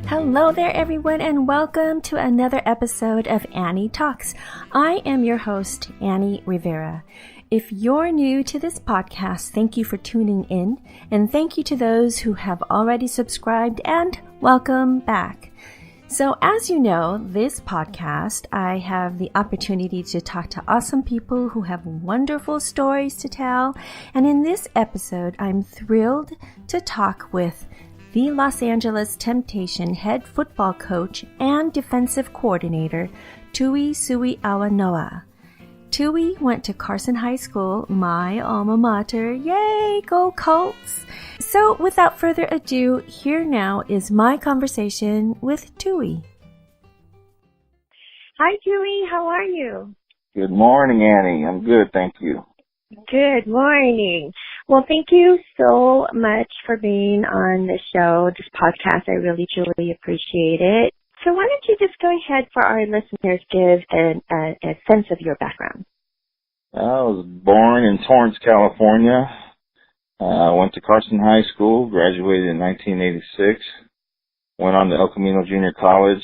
Hello there, everyone, and welcome to another episode of Annie Talks. I am your host, Annie Rivera. If you're new to this podcast, thank you for tuning in, and thank you to those who have already subscribed, and welcome back. So as you know, this podcast, I have the opportunity to talk to awesome people who have wonderful stories to tell, and in this episode, I'm thrilled to talk with the Los Angeles Temptation head football coach and defensive coordinator, Tui Suiaunoa. Tui went to Carson High School, my alma mater. Yay, go Colts! So without further ado, here now is my conversation with Tui. Hi, Tui. How are you? Good morning, Annie. I'm good, thank you. Good morning. Well, thank you so much for being on the show, this podcast. I really, truly appreciate it. So why don't you just go ahead for our listeners, give a sense of your background. I was born in Torrance, California. I went to Carson High School, graduated in 1986, went on to El Camino Junior College,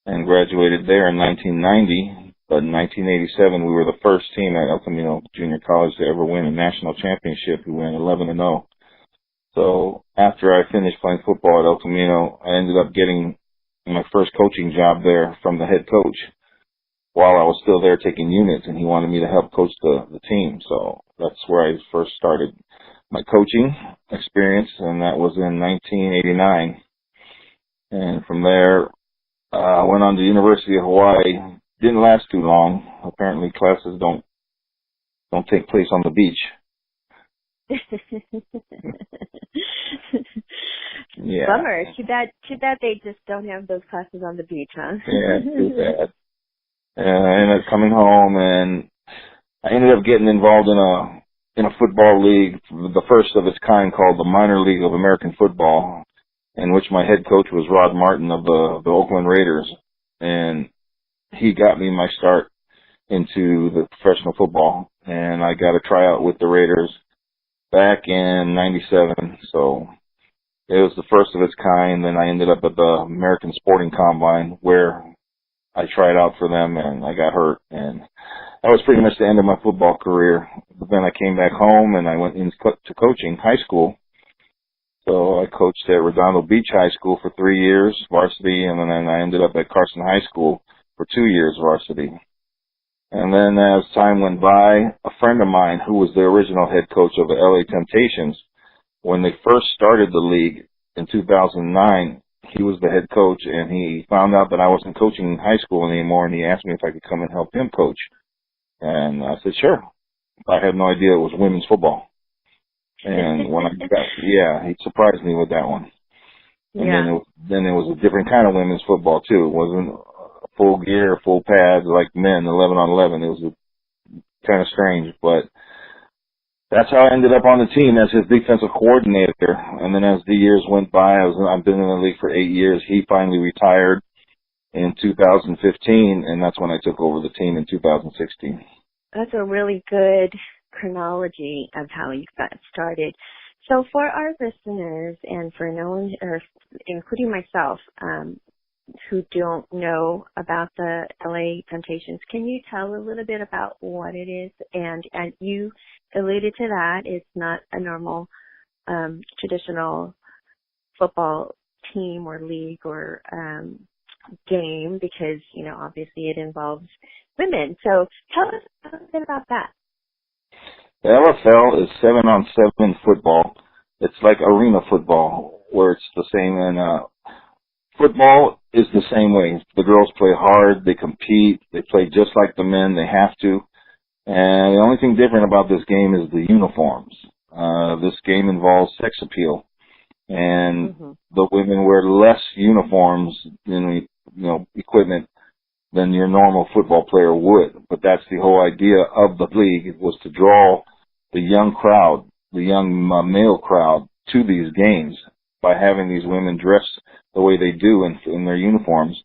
and graduated there in 1990. But in 1987, we were the first team at El Camino Junior College to ever win a national championship. We went 11-0. So after I finished playing football at El Camino, I ended up getting my first coaching job there from the head coach while I was still there taking units, and he wanted me to help coach the team. So that's where I first started my coaching experience, and that was in 1989. And from there, I went on to the University of Hawaii. Didn't last too long. Apparently classes don't take place on the beach. Yeah. Bummer. Too bad they just don't have those classes on the beach, huh? Yeah, too bad. I ended up coming home, and I ended up getting involved in a football league, the first of its kind, called the Minor League of American Football, in which my head coach was Rod Martin of the Oakland Raiders, and he got me my start into the professional football, and I got a tryout with the Raiders back in 97. So it was the first of its kind. Then I ended up at the American Sporting Combine, where I tried out for them, and I got hurt, and that was pretty much the end of my football career. But then I came back home, and I went into coaching high school. So I coached at Redondo Beach High School for 3 years, varsity, and then I ended up at Carson High School for 2 years, varsity. And then as time went by, a friend of mine who was the original head coach of the LA Temptations, when they first started the league in 2009, he was the head coach, and he found out that I wasn't coaching high school anymore, and he asked me if I could come and help him coach. And I said, sure. I had no idea it was women's football. And when I got, he surprised me with that one. And then it was a different kind of women's football too. It wasn't full gear, full pads like men, 11-on-11. It was kind of strange, but that's how I ended up on the team as his defensive coordinator. And then as the years went by, I've been in the league for 8 years. He finally retired in 2015, and that's when I took over the team in 2016. That's a really good chronology of how you got started. So for our listeners, and for no one, or including myself, who don't know about the LA Temptations, can you tell a little bit about what it is? And you alluded to that. It's not a normal traditional football team or league or game because, obviously it involves women. So tell us a little bit about that. The LFL is 7-on-7 football. It's like arena football, where it's the same, and football is the same way. The girls play hard, they compete, they play just like the men, they have to. And the only thing different about this game is the uniforms. This game involves sex appeal, and the women wear less uniforms in equipment than your normal football player would. But that's the whole idea of the league, was to draw the young crowd, the young male crowd, to these games by having these women dress the way they do in their uniforms.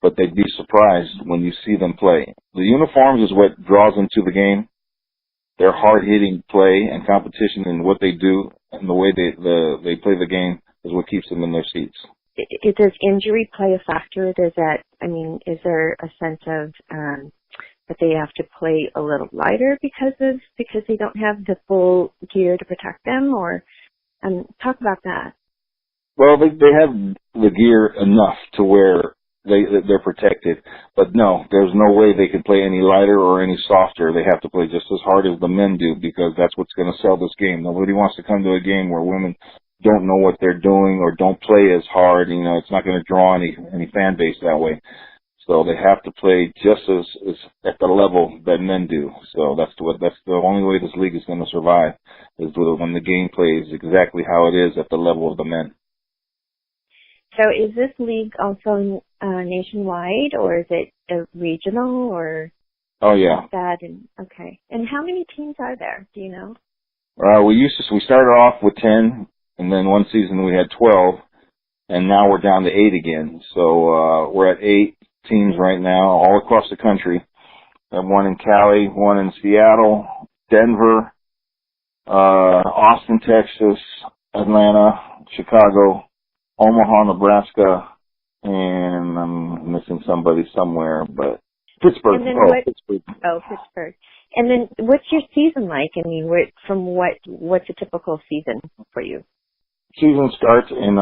But they'd be surprised when you see them play. The uniforms is what draws them to the game. Their hard-hitting play and competition and what they do and the way they play the game is what keeps them in their seats. does injury play a factor? Is there a sense of that they have to play a little lighter because they don't have the full gear to protect them, or talk about that? Well, they have the gear enough to where they're protected, but no, there's no way they could play any lighter or any softer. They have to play just as hard as the men do, because that's what's going to sell this game. Nobody wants to come to a game where women don't know what they're doing or don't play as hard. It's not going to draw any fan base that way. So they have to play just as at the level that men do. So that's the only way this league is going to survive, is when the game plays exactly how it is at the level of the men. So is this league also nationwide, or is it regional, or? Oh yeah. Okay. And how many teams are there? Do you know? We started off with 10, and then one season we had 12, and now we're down to 8 again. So we're at 8 teams right now, all across the country. We have one in Cali, one in Seattle, Denver, Austin, Texas, Atlanta, Chicago, Omaha, Nebraska, and I'm missing somebody somewhere, but Pittsburgh. Pittsburgh. Oh, Pittsburgh. And then what's your season like? What's a typical season for you? Season starts in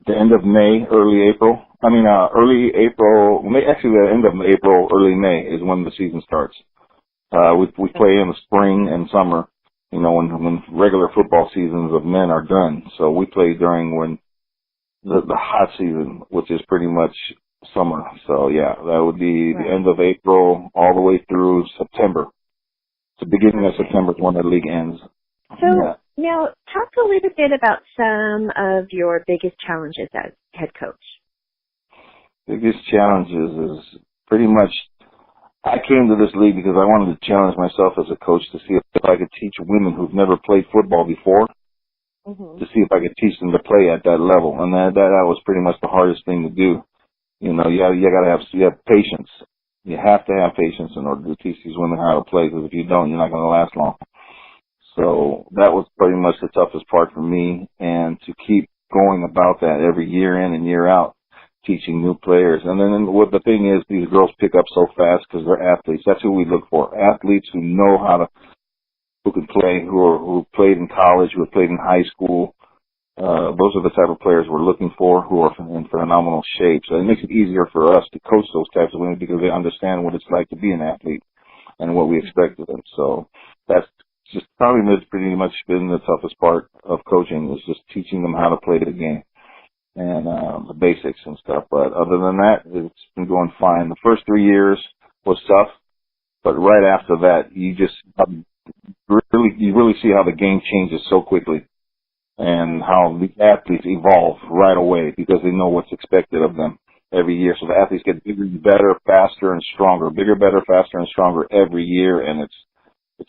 the end of May, early April. Early April, actually the end of April, early May is when the season starts. We play in the spring and summer, when regular football seasons of men are done. So we play during when the hot season, which is pretty much summer. So yeah, that would be the end of April all the way through September. The beginning of September is when the league ends. So now talk a little bit about some of your biggest challenges as head coach. Biggest challenges is pretty much, I came to this league because I wanted to challenge myself as a coach to see if I could teach women who've never played football before, to see if I could teach them to play at that level. And that was pretty much the hardest thing to do. You have patience. You have to have patience in order to teach these women how to play, because if you don't, you're not going to last long. So that was pretty much the toughest part for me, and to keep going about that every year in and year out, teaching new players. And then what the thing is, these girls pick up so fast because they're athletes. That's who we look for. Athletes who know who can play, who played in college, who have played in high school. Those are the type of players we're looking for, who are in phenomenal shape. So it makes it easier for us to coach those types of women, because they understand what it's like to be an athlete and what we expect of them. So that's just probably pretty much been the toughest part of coaching, is just teaching them how to play the game and the basics and stuff. But other than that, it's been going fine. The first 3 years was tough, but right after that, you really see how the game changes so quickly, and how the athletes evolve right away, because they know what's expected of them every year. So the athletes get bigger, better, faster, and stronger. Bigger, better, faster, and stronger every year, and it's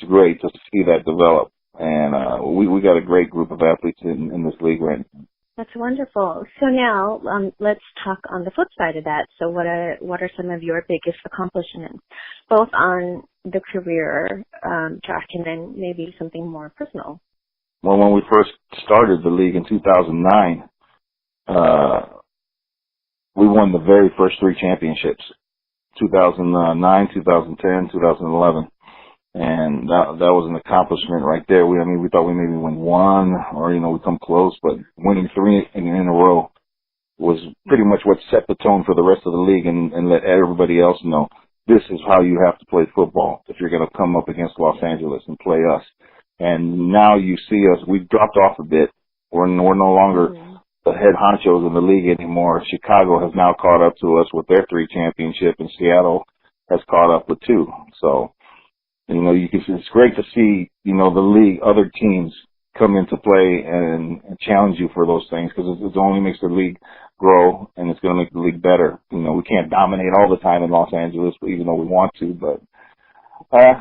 great to see that develop. And we got a great group of athletes in this league right now. That's wonderful. So now let's talk on the flip side of that. So what are some of your biggest accomplishments, both on the career track and then maybe something more personal? Well, when we first started the league in 2009, we won the very first 3 championships, 2009, 2010, 2011. And that was an accomplishment right there. We thought we maybe win 1, or, we come close, but winning 3 in a row was pretty much what set the tone for the rest of the league, and let everybody else know this is how you have to play football if you're going to come up against Los Angeles and play us. And now you see us, we've dropped off a bit. We're no longer the head honchos in the league anymore. Chicago has now caught up to us with their 3 championships, and Seattle has caught up with 2. So, it's great to see, the league, other teams come into play and challenge you for those things, because it only makes the league grow, and it's going to make the league better. We can't dominate all the time in Los Angeles, even though we want to, but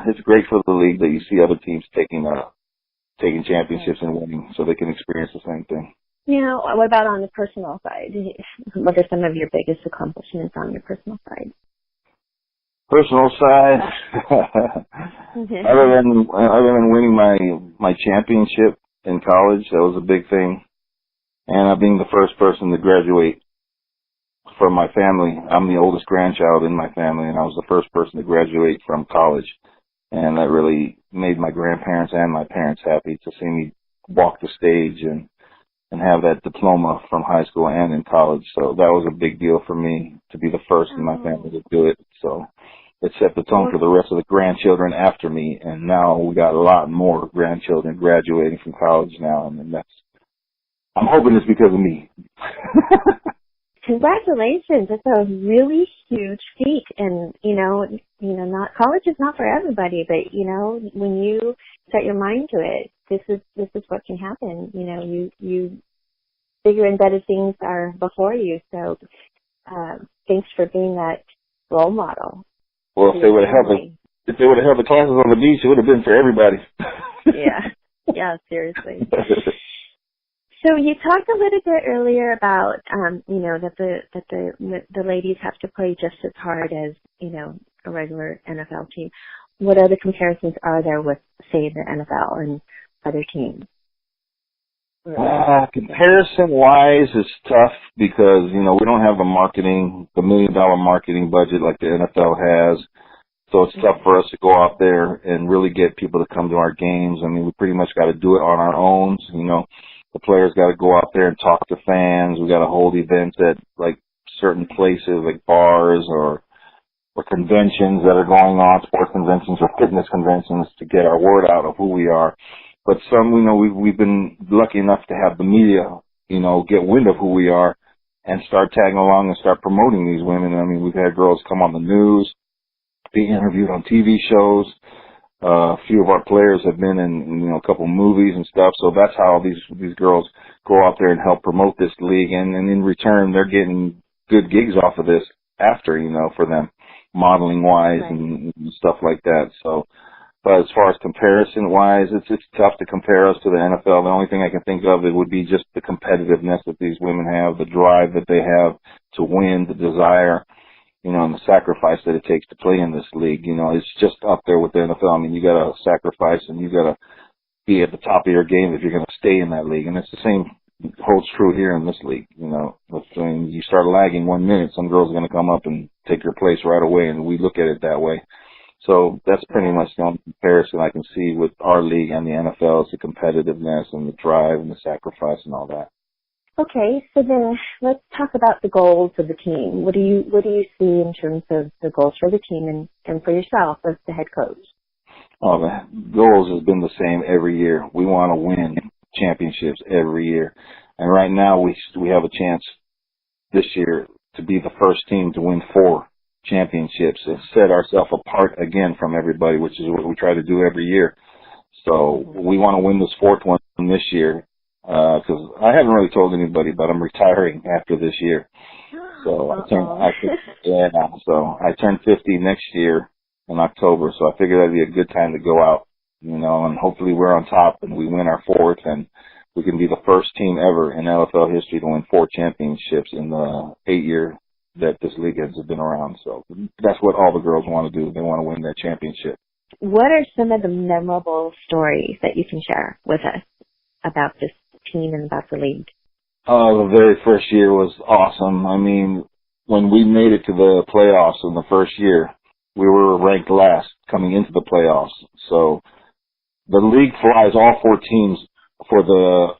it's great for the league that you see other teams taking championships and winning, so they can experience the same thing. What about on the personal side? What are some of your biggest accomplishments on your personal side? Personal side, other than winning my championship in college, that was a big thing. And being the first person to graduate from my family, I'm the oldest grandchild in my family, and I was the first person to graduate from college. And that really made my grandparents and my parents happy to see me walk the stage and have that diploma from high school and in college. So that was a big deal for me to be the first in my family to do it. So it set the tone for the rest of the grandchildren after me. And now we got a lot more grandchildren graduating from college now. And I'm hoping it's because of me. Congratulations. It's a really huge feat. And, not college is not for everybody, but, when you set your mind to it, this is what can happen. You bigger and better things are before you. So, thanks for being that role model. Well, if they would have held the classes on the beach, it would have been for everybody. Yeah, seriously. So you talked a little bit earlier about, that the ladies have to play just as hard as, a regular NFL team. What other comparisons are there with, say, the NFL and other teams? Comparison-wise, it's tough because, we don't have the $1 million marketing budget like the NFL has. So it's tough for us to go out there and really get people to come to our games. I mean, we pretty much got to do it on our own. The players got to go out there and talk to fans. We got to hold events at like certain places like bars or conventions that are going on, sports conventions or fitness conventions to get our word out of who we are. But some, we've been lucky enough to have the media, get wind of who we are and start tagging along and start promoting these women. I mean, we've had girls come on the news, be interviewed on TV shows. A few of our players have been in, a couple movies and stuff. So that's how these girls go out there and help promote this league. And in return, they're getting good gigs off of this after, for them, modeling wise and stuff like that. So, but as far as comparison wise, it's tough to compare us to the NFL. The only thing I can think of, it would be just the competitiveness that these women have, the drive that they have to win, the desire, and the sacrifice that it takes to play in this league. It's just up there with the NFL. I mean, you got to sacrifice and you got to be at the top of your game if you're going to stay in that league. And it's the same holds true here in this league. When you start lagging 1 minute, some girls are going to come up and take your place right away, and we look at it that way. So that's pretty much the only comparison I can see with our league and the NFL is the competitiveness and the drive and the sacrifice and all that. Okay, so then let's talk about the goals of the team. What do you see in terms of the goals for the team and for yourself as the head coach? Oh, the goals has been the same every year. We want to win championships every year. And right now we have a chance this year to be the first team to win 4 championships and set ourselves apart again from everybody, which is what we try to do every year. So we want to win this 4th one this year. Because I haven't really told anybody, but I'm retiring after this year. So I turn 50 next year in October. So I figured that'd be a good time to go out, and hopefully we're on top and we win our 4th and we can be the first team ever in NFL history to win 4 championships in the 8 year that this league has been around. So that's what all the girls want to do. They want to win that championship. What are some of the memorable stories that you can share with us about this team and about the league? The very first year was awesome. I mean, when we made it to the playoffs in the first year, we were ranked last coming into the playoffs. So the league flies all 4 teams for the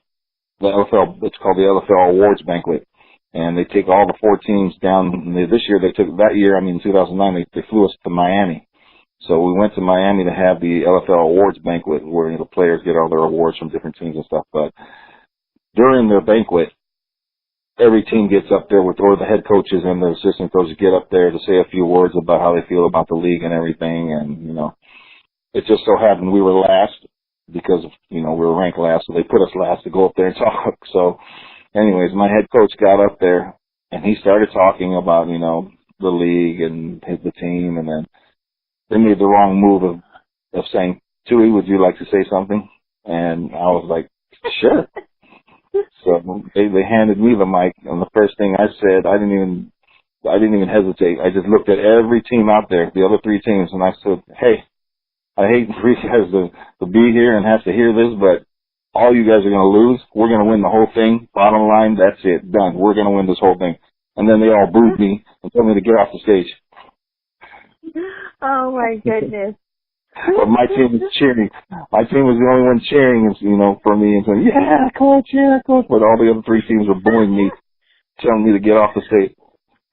LFL. It's called the LFL Awards Banquet, and they take all the 4 teams down. This year in 2009, they flew us to Miami. So we went to Miami to have the LFL Awards Banquet where the players get all their awards from different teams and stuff. But during their banquet, every team gets up there or the head coaches and the assistant coaches get up there to say a few words about how they feel about the league and everything. And, it just so happened we were last because, we were ranked last. So they put us last to go up there and talk. So anyways, my head coach got up there and he started talking about, the league and the team. And then they made the wrong move of saying, Tui, would you like to say something? And I was like, sure. So they handed me the mic, and the first thing I said, I didn't even hesitate. I just looked at every team out there, the other 3 teams, and I said, hey, I hate for you guys to be here and have to hear this, but all you guys are going to lose. We're going to win the whole thing. Bottom line, that's it. Done. We're going to win this whole thing. And then they all booed me and told me to get off the stage. Oh, my goodness. But my team was cheering. My team was the only one cheering, for me and saying, yeah, coach, yeah, coach. But all the other three teams were booing me, telling me to get off the stage.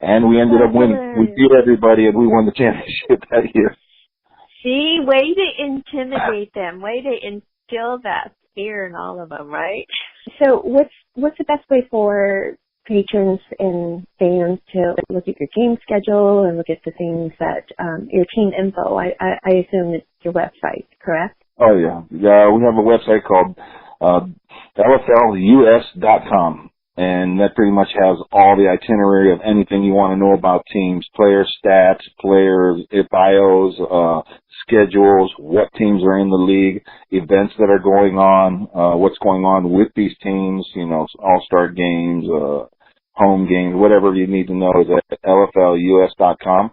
And we ended up winning. We beat everybody, and we won the championship that year. See, way to intimidate them, way to instill that fear in all of them, right? So what's the best way for patrons and fans to look at your game schedule and look at the things that, your team info? I assume it's your website, correct? Oh, yeah. Yeah, we have a website called lflus.com. And that pretty much has all the itinerary of anything you want to know about teams, player stats, players, bios, schedules, what teams are in the league, events that are going on, what's going on with these teams, all-star games, home games, whatever you need to know is at lflus.com.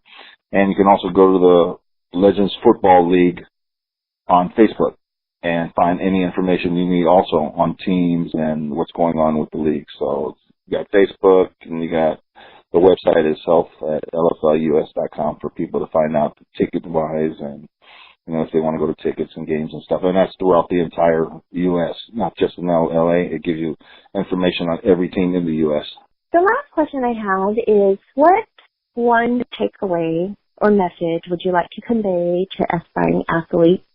And you can also go to the Legends Football League on Facebook and find any information you need also on teams and what's going on with the league. So you got Facebook and you got the website itself at lflus.com for people to find out ticket-wise and, if they want to go to tickets and games and stuff. And that's throughout the entire U.S., not just in LA. It gives you information on every team in the U.S. The last question I have is, what one takeaway or message would you like to convey to aspiring athletes,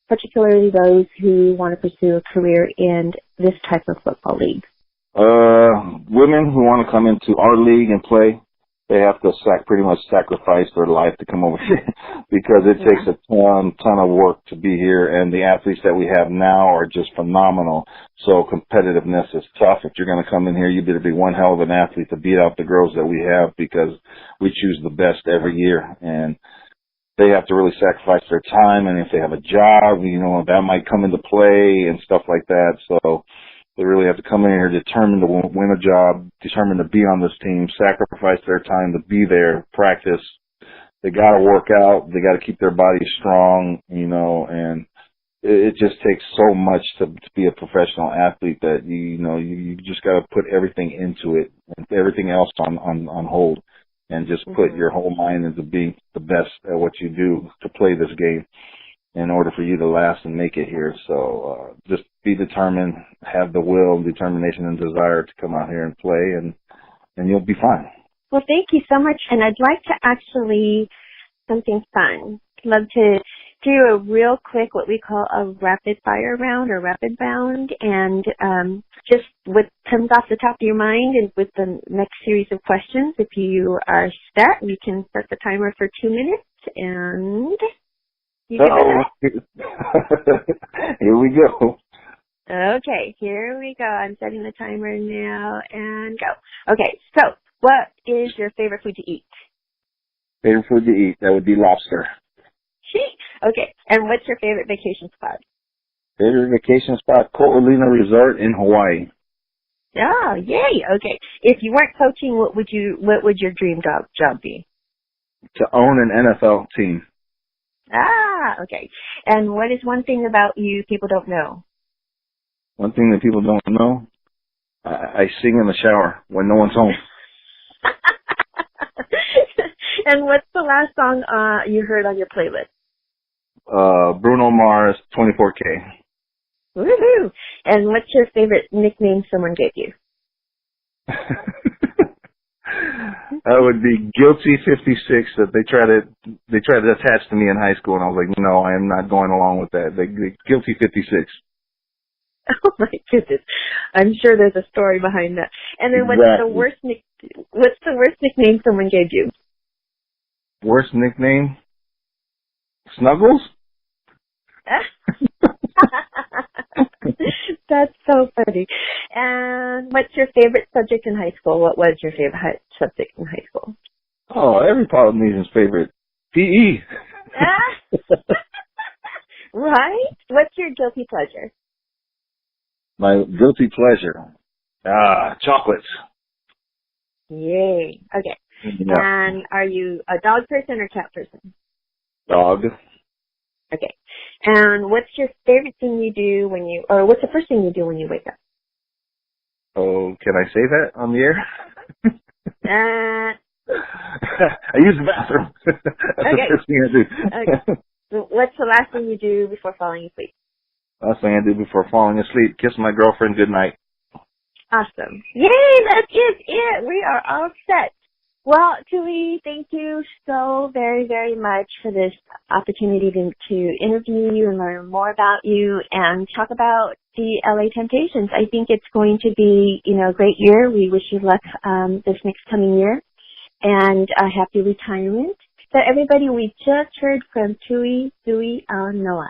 particularly those who want to pursue a career in this type of football league? Women who want to come into our league and play, they have to pretty much sacrifice their life to come over here because it takes a ton of work to be here, and the athletes that we have now are just phenomenal. So competitiveness is tough. If you're going to come in here, you better be one hell of an athlete to beat out the girls that we have because we choose the best every year, and they have to really sacrifice their time, and if they have a job, that might come into play and stuff like that. So they really have to come in here determined to win a job, determined to be on this team, sacrifice their time to be there, practice. They got to work out. They got to keep their bodies strong, and it just takes so much to be a professional athlete that, you just got to put everything into it and everything else on hold. And just put your whole mind into being the best at what you do to play this game in order for you to last and make it here. So just be determined, have the will, determination, and desire to come out here and play, and you'll be fine. Well, thank you so much. And I'd like to actually something fun. I'd love to do a real quick, what we call a rapid fire round or rapid bound, and just what comes off the top of your mind, and with the next series of questions, if you are set, we can set the timer for 2 minutes, and you can Here we go. Okay, here we go. I'm setting the timer now, and go. Okay, so what is your favorite food to eat? Favorite food to eat, that would be lobster. Okay, and what's your favorite vacation spot? Favorite vacation spot, Ko'olina Resort in Hawaii. Oh, yay! Okay, if you weren't coaching, what would your dream job be? To own an NFL team. Okay. And what is one thing about you people don't know? One thing that people don't know, I sing in the shower when no one's home. And what's the last song you heard on your playlist? Bruno Mars, 24K. Woohoo! And what's your favorite nickname someone gave you? That would be Guilty 56 that they tried to attach to me in high school, and I was like, no, I am not going along with that. Guilty 56. Oh my goodness! I'm sure there's a story behind that. And then what's the worst nickname someone gave you? Worst nickname? Snuggles? That's so funny. And what's your favorite subject in high school? What was your favorite subject in high school? Oh, every Polynesian's favorite. PE. Right? What's your guilty pleasure? My guilty pleasure? Chocolates. Yay. Okay. Yeah. And are you a dog person or cat person? Dog. Okay. And what's your favorite thing you do or what's the first thing you do when you wake up? Oh, can I say that on the air? I use the bathroom. That's the first thing I do. Okay. So what's the last thing you do before falling asleep? Last thing I do before falling asleep, kiss my girlfriend goodnight. Awesome. Yay, that is it. We are all set. Well, Tui, thank you so very, very much for this opportunity to interview you and learn more about you and talk about the LA Temptations. I think it's going to be, a great year. We wish you luck this next coming year and a happy retirement. So everybody, we just heard from Tui Suiaunoa,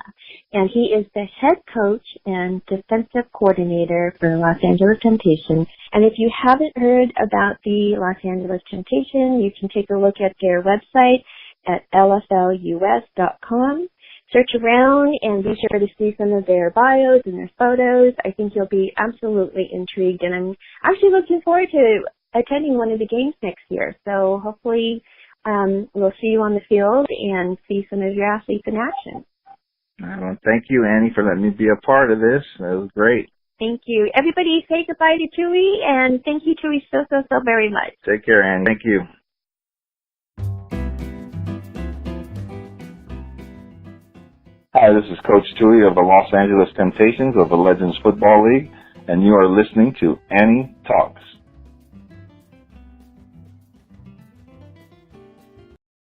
and he is the head coach and defensive coordinator for the Los Angeles Temptation. And if you haven't heard about the Los Angeles Temptation, you can take a look at their website at lflus.com. Search around and be sure to see some of their bios and their photos. I think you'll be absolutely intrigued, and I'm actually looking forward to attending one of the games next year. So hopefully we'll see you on the field and see some of your athletes in action. Well, thank you, Annie, for letting me be a part of this. It was great. Thank you. Everybody say goodbye to Tui, and thank you, Tui, so very much. Take care, Annie. Thank you. Hi, this is Coach Tui of the Los Angeles Temptations of the Legends Football League, and you are listening to Annie Talks.